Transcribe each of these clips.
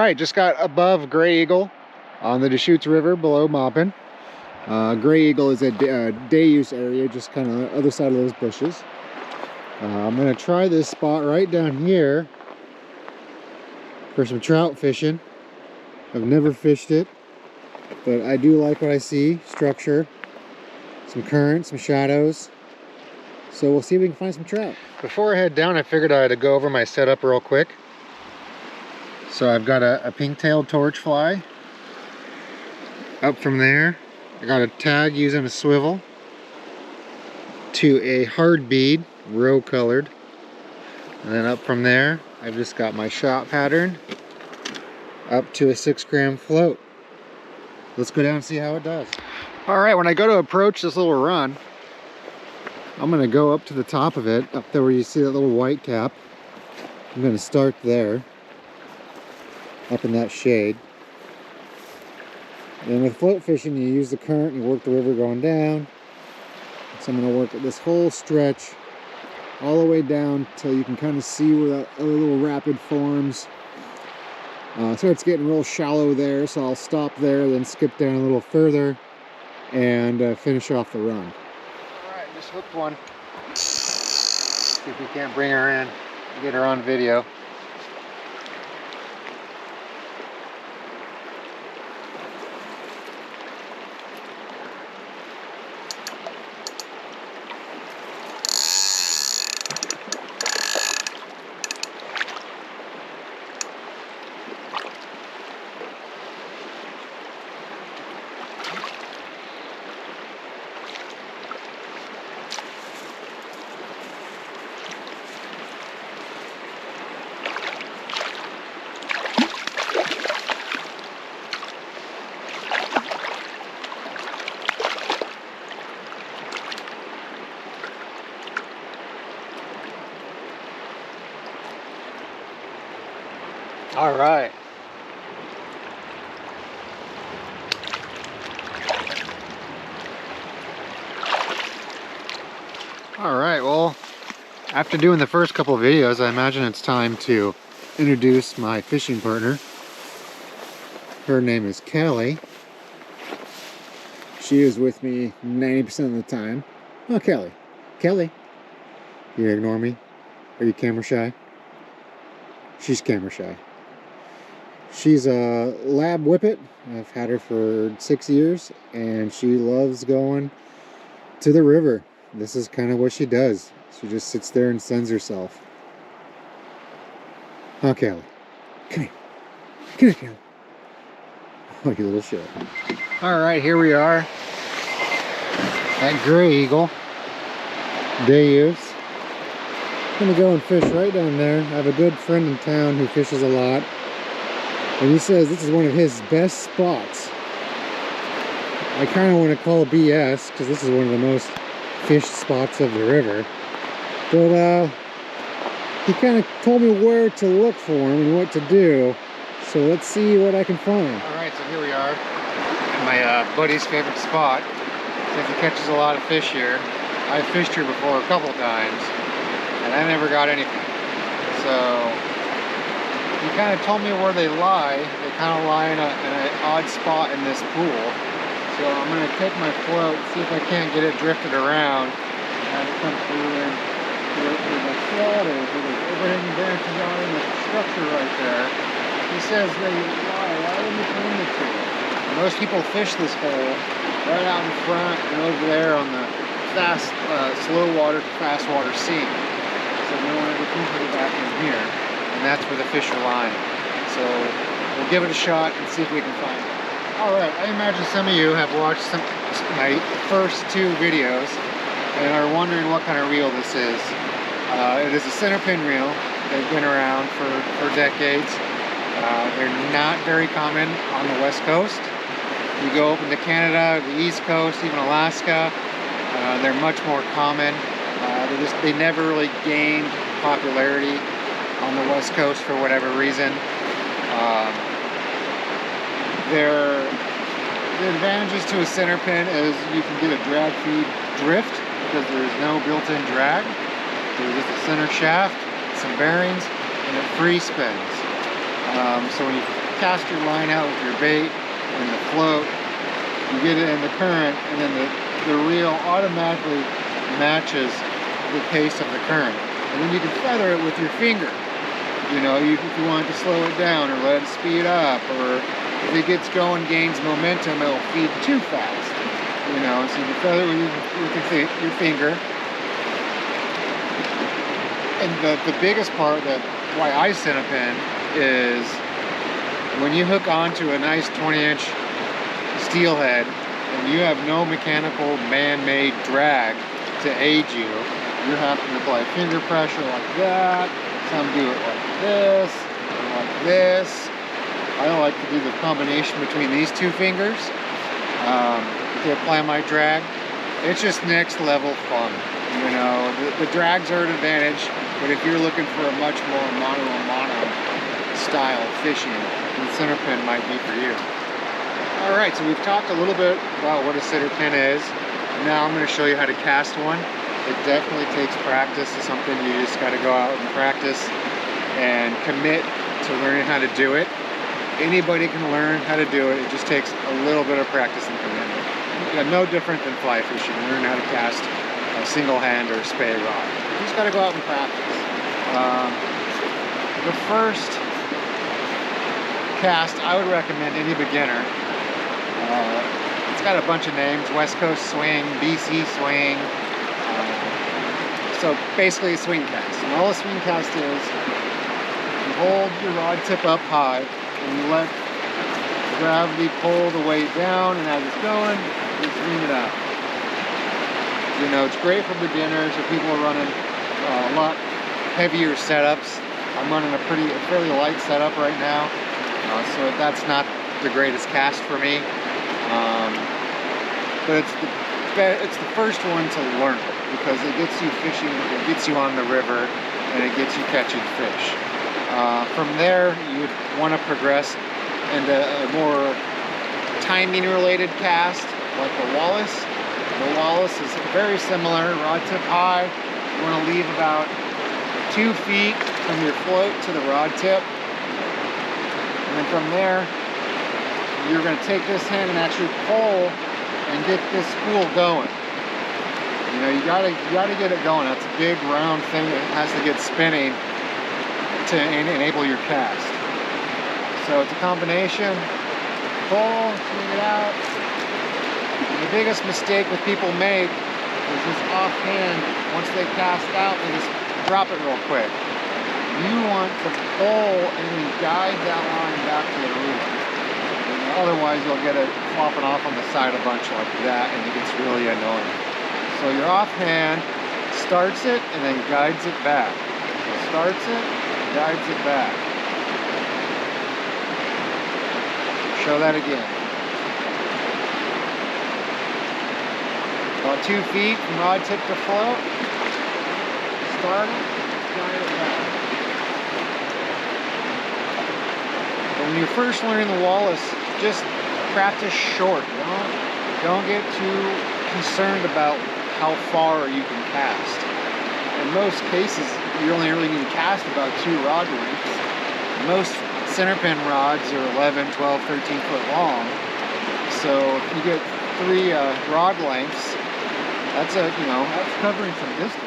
right, just got above Gray Eagle on the Deschutes River below Maupin. Gray Eagle is a day use area, just kind of on the other side of those bushes. I'm going to try this spot right down here for some trout fishing. I've never fished it, but I do like what I see. Structure, some current, some shadows. So we'll see if we can find some trout. Before I head down, I figured I had to go over my setup real quick. So I've got a pink-tailed torch fly. Up from there, I got a tag using a swivel to a hard bead, roe colored. And then up from there, I've just got my shot pattern up to a 6-gram float. Let's go down and see how it does. All right, when I go to approach this little run, I'm gonna go up to the top of it, up there where you see that little white cap. I'm gonna start there, up in that shade. And with float fishing, you use the current and you work the river going down. So I'm gonna work at this whole stretch all the way down till you can kind of see where that other little rapid forms. Starts getting real shallow there, so I'll stop there, then skip down a little further and finish off the run. All right, just hooked one. See if we can't bring her in, get her on video. All right. All right, well, after doing the first couple of videos, I imagine it's time to introduce my fishing partner. Her name is Kelly. She is with me 90% of the time. Oh, Kelly. Kelly. You ignore me? Are you camera shy? She's camera shy. She's a lab whippet. I've had her for 6 years, and she loves going to the river. This is kind of what she does. She just sits there and suns herself. Oh, Kelly. Come here. Come here, Kelly. Oh, you little shit. All right, here we are at Gray Eagle. Day use. I'm gonna go and fish right down there. I have a good friend in town who fishes a lot. And he says this is one of his best spots. I kind of want to call BS because this is one of the most fished spots of the river. But he kind of told me where to look for him and what to do. So let's see what I can find. Alright, so here we are at my buddy's favorite spot. Since he catches a lot of fish here. I've fished here before a couple times and I never got anything. So he kind of told me where they lie. They kind of lie in an odd spot in this pool. So I'm going to take my float, see if I can't get it drifted around and come through and there's a flood or there's overhanging branches on it, there's a structure right there. He says they lie right in between the two. And most people fish this hole right out in front and over there on the fast, slow water to fast water seam. So no one ever comes to the back in here. And that's where the fish are lying. So we'll give it a shot and see if we can find it. Alright, I imagine some of you have watched my first 2 videos and are wondering what kind of reel this is. It is a Centerpin reel. They've been around for decades. They're not very common on the West Coast. You go up into Canada, the East Coast, even Alaska, they're much more common. They never really gained popularity on the West Coast for whatever reason. The advantages to a Centerpin is you can get a drag feed drift because there's no built-in drag. There's just a center shaft, some bearings, and it free spins. So when you cast your line out with your bait and the float, you get it in the current, and then the reel automatically matches the pace of the current. And then you can feather it with your finger. You know, if you want to slow it down or let it speed up, or if it gets going, gains momentum, it'll feed too fast. You know, so you can feather it with your finger. And the biggest part that why I Centerpin is when you hook onto a nice 20-inch steelhead and you have no mechanical man-made drag to aid you, you're having to apply finger pressure like that. Some do it like this or like this. I like to do the combination between these two fingers to apply my drag. It's just next level fun. You know, the drags are an advantage, but if you're looking for a much more mono style fishing, the Centerpin might be for you. All right, so we've talked a little bit about what a Centerpin is. Now I'm going to show you how to cast one. It definitely takes practice. It's something you just got to go out and practice and commit to learning how to do it. Anybody can learn how to do it. It just takes a little bit of practice and commitment. Yeah, no different than fly fishing. Learn how to cast a single hand or a spey rod. You just got to go out and practice. The first cast I would recommend any beginner. It's got a bunch of names: West Coast swing, BC swing. So basically a swing cast. And all a swing cast is, you hold your rod tip up high and you let gravity pull the weight down, and as it's going, you swing it out. You know, it's great for beginners or people are running a lot heavier setups. I'm running a fairly light setup right now, so that's not the greatest cast for me. But it's the first one to learn because it gets you fishing, it gets you on the river, and it gets you catching fish. From there, you would want to progress into a more timing-related cast, like the Wallace. The Wallace is very similar, rod tip high. You want to leave about 2 feet from your float to the rod tip. And then from there, you're going to take this hand and actually pull and get this spool going. You know, you gotta get it going. That's a big round thing that has to get spinning to enable your cast. So it's a combination. Pull, swing it out. And the biggest mistake that people make is this offhand. Once they cast out, they just drop it real quick. You want to pull and then guide that line back to the reel. Otherwise, you'll get it flopping off on the side a bunch like that, and it gets really annoying. So your offhand starts it and then guides it back. So starts it, guides it back. Show that again. About 2 feet from rod tip to float. Start it, guide it back. When you're first learning the Wallace, just practice short. Don't get too concerned about how far you can cast. In most cases, you only really need to cast about 2 rod lengths. Most Centerpin rods are 11, 12, 13 foot long. So if you get 3 rod lengths, that's covering some distance.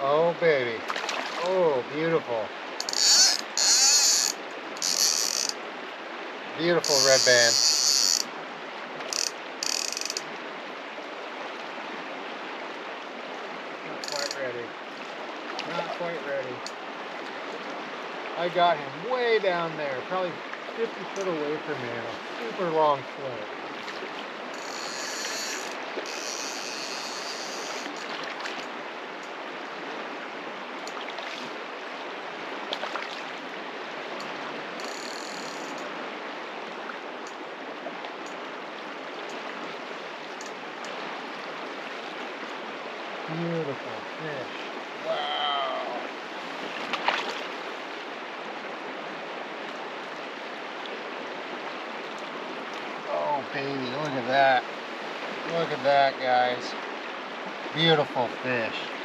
Oh baby, oh beautiful, beautiful red band. Not quite ready, not quite ready. I got him way down there, probably 50 foot away from me on a super long float. Beautiful fish. Wow. Oh, baby, look at that. Look at that, guys. Beautiful fish.